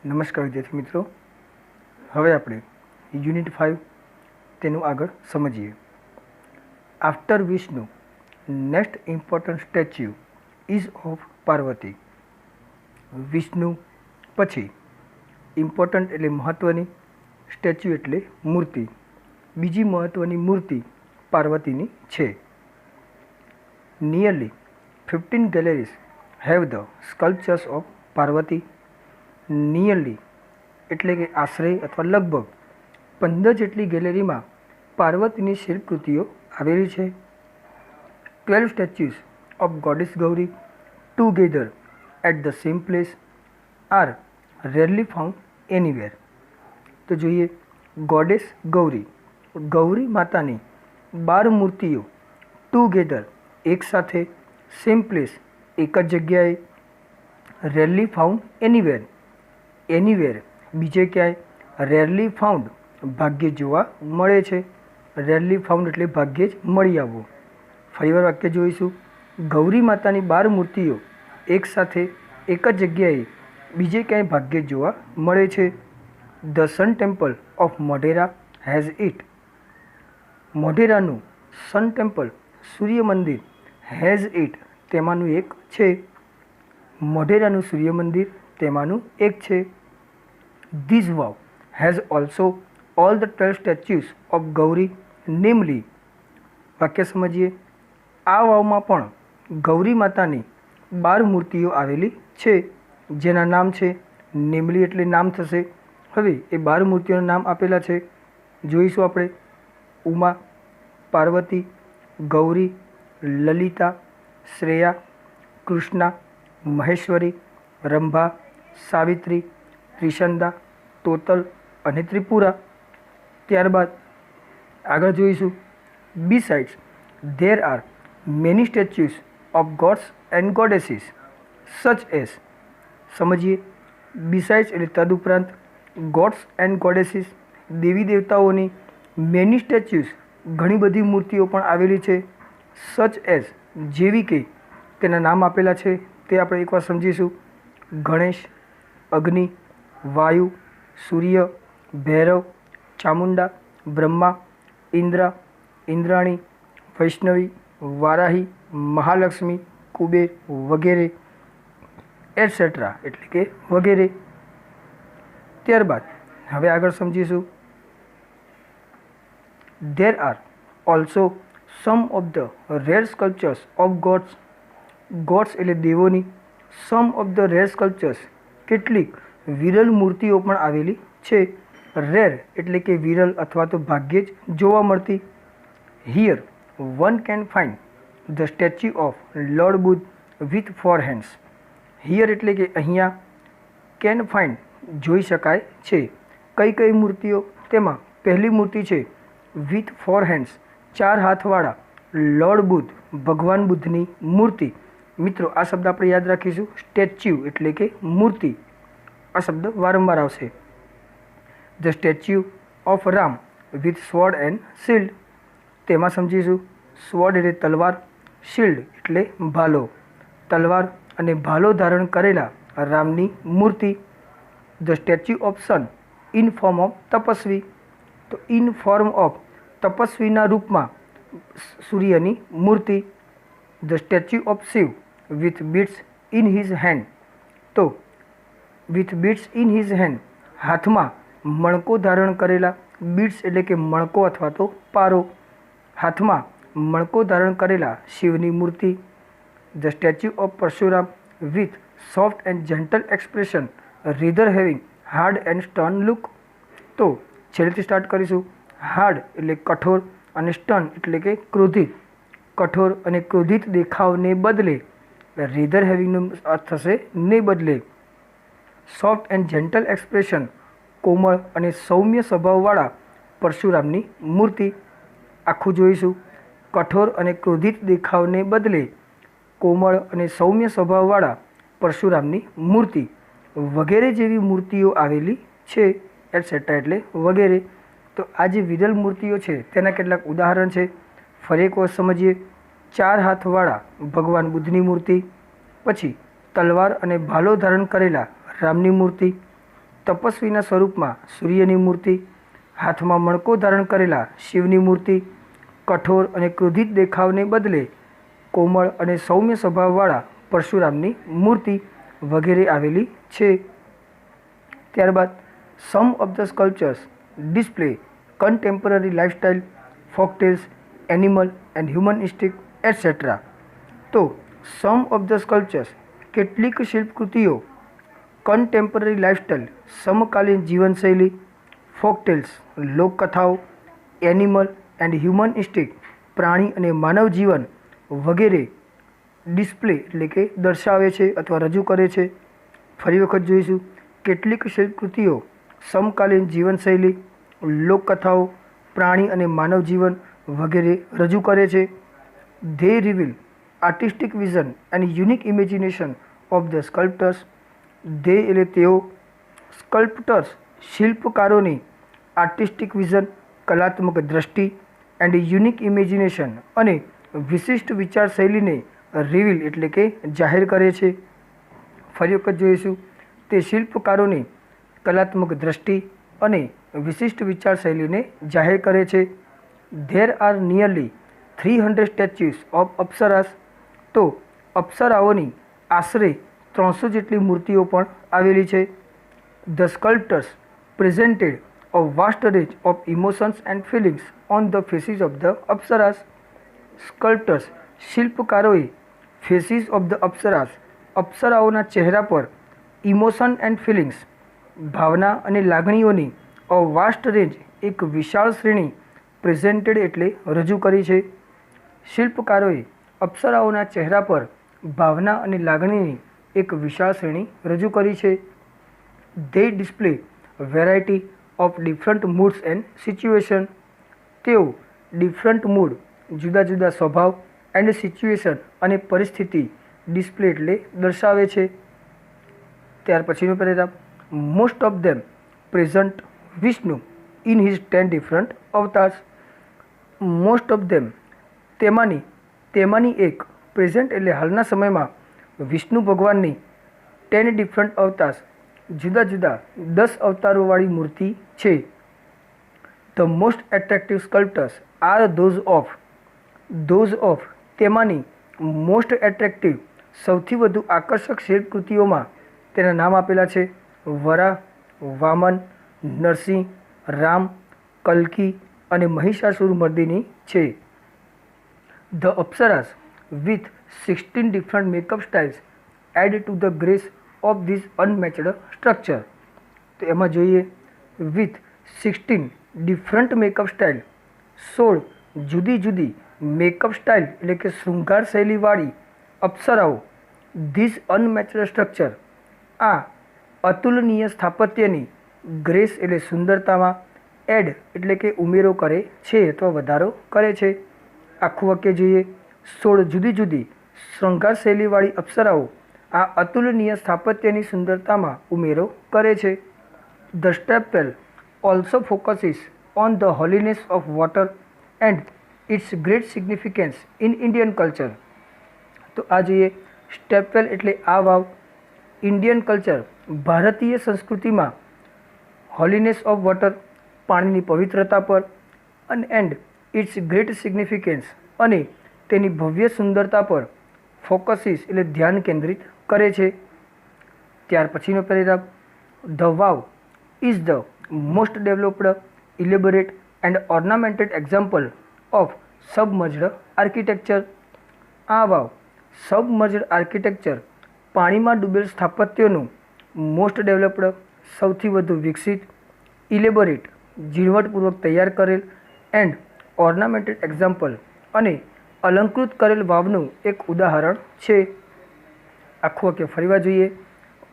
નમસ્કાર વિદ્યાર્થી મિત્રો, હવે આપણે યુનિટ 5 તેનું આગળ સમજીએ. After Vishnu next important statue ease of Parvati. Vishnu પછી ઇમ્પોર્ટન્ટ એટલે મહત્ત્વની, સ્ટેચ્યુ એટલે મૂર્તિ, બીજી મહત્ત્વની મૂર્તિ પાર્વતીની છે. Nearly 15 galleries have the sculptures of Parvati. Nearly એટલે કે આશરે અથવા લગભગ 15 જેટલી ગેલેરીમાં પાર્વતીની શિલ્પકૃતિઓ આવેલી છે. 12 statues of goddess Gauri together at the same place are rarely found anywhere. તો જોઈએ, ગોડેસ ગૌરી, ગૌરી માતાની 12 મૂર્તિઓ ટુગેધર એક સાથે, સેમ પ્લેસ એક જ જગ્યાએ, રેરલી ફાઉન્ડ એનીવેર, એનીવેર બીજે ક્યાંય, રેરલી ફાઉન્ડ ભાગ્યે જોવા મળે છે. રેરલી ફાઉન્ડ એટલે ભાગ્યે જ મળી આવવું. ફરીવાર વાક્ય જોઈશું. ગૌરી માતાની 12 મૂર્તિઓ એક સાથે એક જ જગ્યાએ બીજે ક્યાંય ભાગ્યે જ જોવા મળે છે. The sun temple of Modhera has it. મોઢેરાનું સન ટેમ્પલ સૂર્ય મંદિર હેઝ ઇટ તેમાંનું એક છે. મોઢેરાનું સૂર્ય મંદિર તેમાંનું એક છે. This vav has also all the 12 statues of Gauri namely. વાક્ય સમજીએ. આ વાવમાં પણ ગૌરી માતાની 12 મૂર્તિઓ આવેલી છે, જેના નામ છે નેમલી એટલે નામ થશે. હવે એ 12 મૂર્તિઓના નામ આપેલા છે, જોઈશું આપણે. ઉમા, પાર્વતી, ગૌરી, લલિતા, શ્રેયા, કૃષ્ણા, મહેશ્વરી, રંભા, સાવિત્રી, ત્રિશંદા, તોતલ અને ત્રિપુરા. ત્યારબાદ આગળ જોઈશું. Besides there are many statues of gods and goddesses such as. સમજીએ. બિસાઇડ્સ એટલે તદુપરાંત, ગોડ્સ એન્ડ ગોડેસીસ દેવી દેવતાઓની, મેની સ્ટેચ્યુઝ ઘણી બધી મૂર્તિઓ પણ આવેલી છે. સચ એઝ જેવી કે, તેના નામ આપેલા છે તે આપણે એકવાર સમજીશું. ગણેશ, અગ્નિ, વાયુ, સૂર્ય, ભૈરવ, ચામુંડા, બ્રહ્મા, ઇન્દ્ર, ઇન્દ્રાણી, વૈષ્ણવી, વારાહી, મહાલક્ષ્મી, કુબેર વગેરે એટસેટ્રા એટલે કે વગેરે. ત્યારબાદ હવે આગળ સમજીશું. There are also some of the rare sculptures of gods. Gods એટલે દેવોની, some of the rare sculptures કેટલીક વિરલ મૂર્તિઓ પણ આવેલી છે. રેર એટલે કે વિરલ અથવા તો ભાગ્યે જ જોવા મળતી. Here one can find the statue of lord Buddha with 4 hands. Here એટલે કે અહીંયા, કેન ફાઇન્ડ જોઈ શકાય છે. કઈ કઈ મૂર્તિઓ? તેમાં પહેલી મૂર્તિ છે વિથ 4 હેન્ડ્સ, 4 હાથવાળા લોર્ડ બુદ્ધ, ભગવાન બુદ્ધની મૂર્તિ. મિત્રો, આ શબ્દ આપણે યાદ રાખીશું. સ્ટેચ્યુ એટલે કે મૂર્તિ, આ શબ્દ વારંવાર આવશે. The statue of Ram with sword and shield. તેમાં સમજીશું. સ્વોર્ડ એટલે તલવાર, શિલ્ડ એટલે ભાલો. તલવાર અને ભાલો ધારણ કરેલા રામની મૂર્તિ. The statue of sun in form of તપસ્વી. તો ઇન ફોર્મ ઓફ તપસ્વીના રૂપમાં સૂર્યની મૂર્તિ. The statue of Shiv with beads in his hand. તો with beads in his hand હાથમાં મણકો ધારણ કરેલા. બીડ્સ એટલે કે મણકો અથવા તો પારો. હાથમાં મણકો ધારણ કરેલા શિવની મૂર્તિ. The statue of Parshuram with soft and gentle expression rather having hard and stern look. તો છેલ્લેથી સ્ટાર્ટ કરીશું. હાર્ડ એટલે કઠોર અને સ્ટર્ન એટલે કે ક્રોધિત. કઠોર અને ક્રોધિત દેખાવને બદલે રીધર હેવિંગનો અર્થ થશે ને બદલે. સોફ્ટ એન્ડ જેન્ટલ એક્સપ્રેશન કોમળ અને સૌમ્ય સ્વભાવવાળા પરશુરામની મૂર્તિ. આખું જોઈશું. કઠોર અને ક્રોધિત દેખાવને બદલે કોમળ અને સૌમ્ય સ્વભાવવાળા પરશુરામની મૂર્તિ વગેરે જેવી મૂર્તિઓ આવેલી છે. એટસેટ્રા એટલે વગેરે. તો આ જે વિરલ મૂર્તિઓ છે તેના કેટલાક ઉદાહરણ છે. ફરી એક વાર સમજીએ. 4 હાથવાળા ભગવાન બુદ્ધની મૂર્તિ, પછી તલવાર અને ભાલો ધારણ કરેલા રામની મૂર્તિ, તપસ્વીના સ્વરૂપમાં સૂર્યની મૂર્તિ, હાથમાં મણકો ધારણ કરેલા શિવની મૂર્તિ, કઠોર અને ક્રોધિત દેખાવને બદલે કોમળ અને સૌમ્ય સ્વભાવવાળા પરશુરામની મૂર્તિ વગેરે આવેલી છે. ત્યારબાદ some of the sculptures display contemporary lifestyle, folktales, animal and human instinct etcetera. તો સમ ઓફ ધ સ્કલ્પચર્સ કેટલીક શિલ્પકૃતિઓ કન્ટેમ્પરરી લાઇફસ્ટાઇલ સમકાલીન જીવનશૈલી, ફોકટેલ્સ લોકકથાઓ, એનિમલ એન્ડ હ્યુમન ઇન્સ્ટિંક્ટ પ્રાણી અને માનવ જીવન વગેરે ડિસ્પ્લે એટલે કે દર્શાવે છે અથવા રજૂ કરે છે. ફરી વખત જોઈશું. કેટલીક શિલ્પકૃતિઓ સમકાલીન જીવનશૈલી, લોકકથાઓ, પ્રાણી અને માનવ જીવન વગેરે રજૂ કરે છે. They reveal artistic vision and unique imagination of the sculptors. They એટલે તેઓ, સ્કલ્પ્ટર્સ શિલ્પકારોની આર્ટિસ્ટિક વિઝન કલાત્મક દ્રષ્ટિ એન્ડ યુનિક ઇમેજિનેશન અને વિશિષ્ટ વિચારશૈલીને રિવીલ એટલે કે જાહેર કરે છે. ફરી વખત જોઈશું. તે શિલ્પકારોની કલાત્મક દ્રષ્ટિ અને વિશિષ્ટ વિચારશૈલીને જાહેર કરે છે. There are nearly 300 statues of apsaras. તો અપ્સરાઓની આશરે 300 જેટલી મૂર્તિઓ પણ આવેલી છે. The sculptors presented a vast range of emotions and feelings on the faces of the apsaras. Sculptors શિલ્પકારોએ ફેસીસ ઓફ ધ અપ્સરાસ અપ્સરાઓના ચહેરા પર ઇમોશન એન્ડ ફિલિંગ્સ ભાવના અને લાગણીઓની અ વાસ્ટ રેન્જ એક વિશાળ શ્રેણી પ્રેઝન્ટેડ એટલે રજૂ કરી છે. શિલ્પકારોએ અપ્સરાઓના ચહેરા પર ભાવના અને લાગણીની એક વિશાળ શ્રેણી રજૂ કરી છે. They display variety of different moods and situation. તેઓ ડિફરન્ટ મૂડ જુદા જુદા સ્વભાવ એન્ડ સિચ્યુએશન અને પરિસ્થિતિ ડિસ્પ્લે એટલે દર્શાવે છે. ત્યાર પછીનું paragraph. Most of them present Vishnu in his 10 different avatars. Most of them તેમાંની એક પ્રેઝન્ટ એટલે હાલના સમયમાં વિષ્ણુ ભગવાનની 10 ડિફરન્ટ અવતાર્સ જુદા જુદા 10 અવતારોવાળી મૂર્તિ છે. The most attractive sculptors are those of તેમાંની મોસ્ટ એટ્રેક્ટિવ સૌથી વધુ આકર્ષક શિલ્પકૃતિઓમાં તેના નામ આપેલા છે. વરા, વામન, નરસિંહ, રામ, કલ્કી અને મહિષાસુર મર્દિની છે. The apsaras with 16 different makeup styles add to the grace of these unmatched structure. તો એમાં જોઈએ વિથ 16 ડિફરન્ટ મેકઅપ સ્ટાઇલ, 16 જુદી જુદી મેકઅપ સ્ટાઇલ એટલે કે શૃંગાર શૈલીવાળી અપ્સરાઓ ધીસ અનમેચડ સ્ટ્રક્ચર આ અતુલનીય સ્થાપત્યની ગ્રેસ એટલે સુંદરતામાં એડ એટલે કે ઉમેરો કરે છે અથવા વધારો કરે છે. આખું વાક્ય જોઈએ. 16 જુદી જુદી શૃંગાર શૈલીવાળી અપ્સરાઓ આ અતુલનીય સ્થાપત્યની સુંદરતામાં ઉમેરો કરે છે. The stepwell also focuses on the holiness of water and its great significance in Indian culture. તો આ જોઈએ. સ્ટેપવેલ એટલે આ વાવ. ઇન્ડિયન કલ્ચર ભારતીય સંસ્કૃતિમાં હોલીનેસ ઓફ વોટર પાણીની પવિત્રતા પર એન્ડ ઇટ્સ ગ્રેટ સિગ્નિફિકન્સ અને તેની ભવ્ય સુંદરતા પર ફોકસીસ એટલે ધ્યાન કેન્દ્રિત કરે છે. ત્યાર પછીનો paragraph. The vav is the most developed, elaborate and ornamented example of submerged architecture. આ વાવ સબમર્જ્ડ આર્કિટેક્ચર પાણીમાં ડૂબેલ સ્થાપત્યોનું મોસ્ટ ડેવલપ્ડ સૌથી વધુ વિકસિત, ઇલેબોરેટ ઝીણવટપૂર્વક તૈયાર કરેલ એન્ડ ઓર્નામેન્ટેડ એક્ઝામ્પલ અને અલંકૃત કરેલ વાવનું એક ઉદાહરણ છે. આખું વાક્ય ફરીવાર જોઈએ.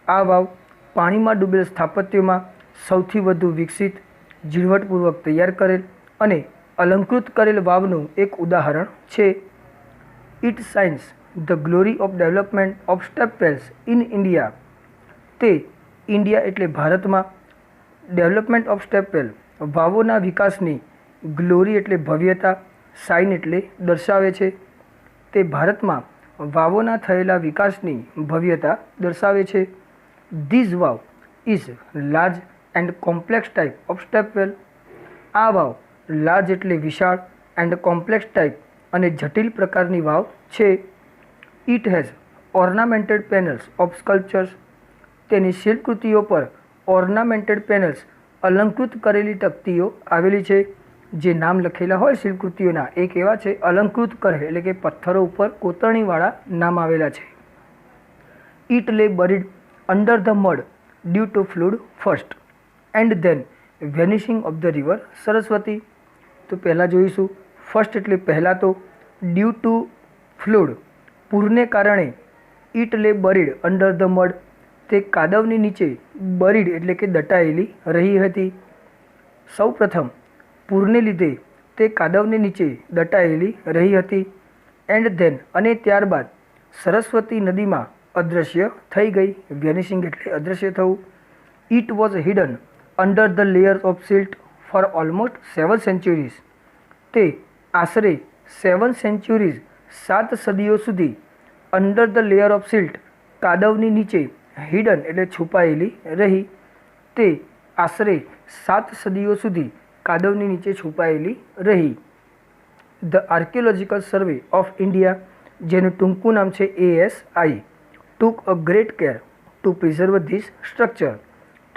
આ વાવ પાણીમાં ડૂબેલ સ્થાપત્યોમાં સૌથી વધુ વિકસિત, ઝીણવટપૂર્વક તૈયાર કરેલ અને અલંકૃત કરેલ વાવનું એક ઉદાહરણ છે. It shines the glory of development of stepwells in India. તે ઇન્ડિયા એટલે ભારતમાં ડેવલપમેન્ટ ઓફ સ્ટેપવેલ વાવોના વિકાસની ગ્લોરી એટલે ભવ્યતા, શાઇન એટલે દર્શાવે છે. તે ભારતમાં વાવોના થયેલા વિકાસની ભવ્યતા દર્શાવે છે. These vav is large and complex type of step well. આ વાવ લાર્જ એટલે વિશાળ એન્ડ કોમ્પ્લેક્સ ટાઈપ અને જટિલ પ્રકારની વાવ છે. It has ornamented panels of sculptures. તેની શિલ્પકૃતિઓ પર ઓર્નામેન્ટેડ પેનલ્સ અલંકૃત કરેલી તકતીઓ આવેલી છે. જે નામ લખેલા હોય શિલ્પકૃતિઓના એ કેવા છે? અલંકૃત કરે એટલે કે પથ્થરો ઉપર કોતરણીવાળા નામ આવેલા છે. It lay buried under the mud due to flood first and then vanishing of the river Saraswati. તો પહેલાં જોઈશું ફર્સ્ટ એટલે પહેલાં તો, ડ્યુ ટુ ફ્લૂડ પૂરને કારણે, it lay buried under the mud તે કાદવની નીચે બરીડ એટલે કે દટાયેલી રહી હતી. સૌ પ્રથમ પૂરને લીધે તે કાદવની નીચે દટાયેલી રહી હતી. એન્ડ ધેન અને ત્યારબાદ સરસ્વતી નદીમાં અદૃશ્ય થઈ ગઈ. વેનિશિંગ એટલે અદૃશ્ય થવું. It was hidden under the layers of silt for almost 7 centuries. તે આશરે 7 સેન્ચુરીઝ 7 સદીઓ સુધી under the layer of silt કાદવની નીચે હિડન એટલે છુપાયેલી રહી. તે આશરે 7 સદીઓ સુધી કાદવની નીચે છુપાયેલી રહી. The archaeological survey of India, જેનું ટૂંકું નામ છે ASI, took a great care two preserve this structure.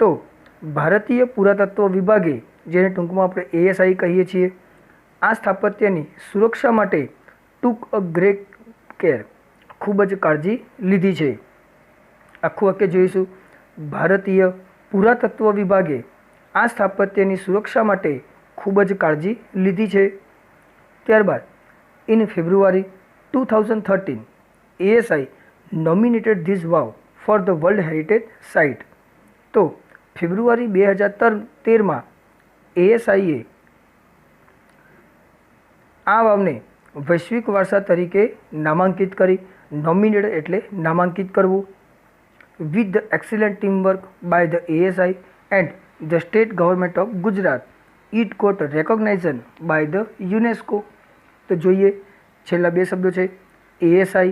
તો ભારતીય પુરાતત્વ વિભાગે, જેને ટૂંકમાં આપણે ASI કહીએ છીએ, આ સ્થાપત્યની સુરક્ષા માટે ટુક અ ગ્રેટ કેર ખૂબ જ કાળજી લીધી છે. આખું વાક્ય જોઈશું. ભારતીય પુરાતત્વ વિભાગે આ સ્થાપત્યની સુરક્ષા માટે ખૂબ જ કાળજી લીધી છે. ત્યારબાદ in February 2013 ASI nominated this vav for the world heritage site. તો ફેબ્રુઆરી 2013માં ASIએ આ વાવને વૈશ્વિક વારસા તરીકે નામાંકિત કરી. નોમિનેટેડ એટલે નામાંકિત કરવું. with the excellent teamwork by the ASI and the state government of Gujarat, it got recognition by the UNESCO. તો જોઈએ છેલ્લા બે શબ્દો છે ASI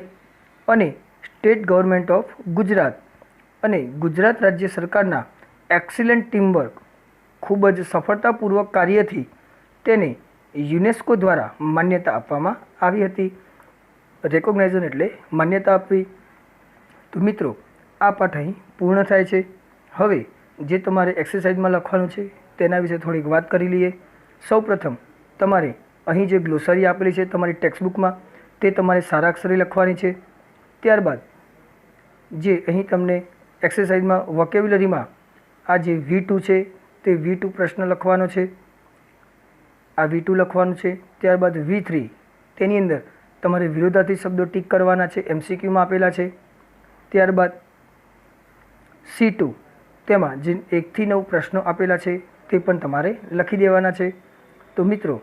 અને સ્ટેટ ગવર્મેન્ટ ઓફ ગુજરાત અને ગુજરાત રાજ્ય સરકારના એક્સિલન્ટ ટીમવર્ક ખૂબ જ સફળતાપૂર્વક કાર્યથી તેને યુનેસ્કો દ્વારા માન્યતા આપવામાં આવી હતી. રેકોગ્નાઇઝન એટલે માન્યતા આપવી. તો મિત્રો આ પાઠ અહીં પૂર્ણ થાય છે. હવે જે તમારે એક્સરસાઇઝમાં લખવાનું છે તેના વિશે થોડીક વાત કરી લઈએ. સૌપ્રથમ તમારે અહીં જે ગ્લોસરી આપેલી છે તમારી ટેક્સ્ટબુકમાં તે તમારે સારા અક્ષરે લખવાની છે. ત્યારબાદ જે અહીં તમને એક્સરસાઇઝમાં વોકેબ્યુલરીમાં આ જે V2 છે તે V2 પ્રશ્ન લખવાનો છે. આ V2 લખવાનું છે. ત્યારબાદ V3 તેની અંદર તમારે વિરોધાર્થી શબ્દો ટીક કરવાના છે, MCQમાં આપેલા છે. ત્યારબાદ C2 તેમાં જે 1 થી 9 પ્રશ્નો આપેલા છે તે પણ તમારે લખી દેવાના છે. તો મિત્રો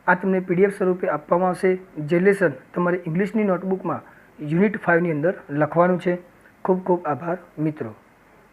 આ તમને PDF સ્વરૂપે આપવામાં આવશે. જે લેસન તમારે ઇંગ્લિશની નોટબુકમાં યુનિટ 5ની અંદર લખવાનું છે. ખૂબ ખૂબ આભાર મિત્રો.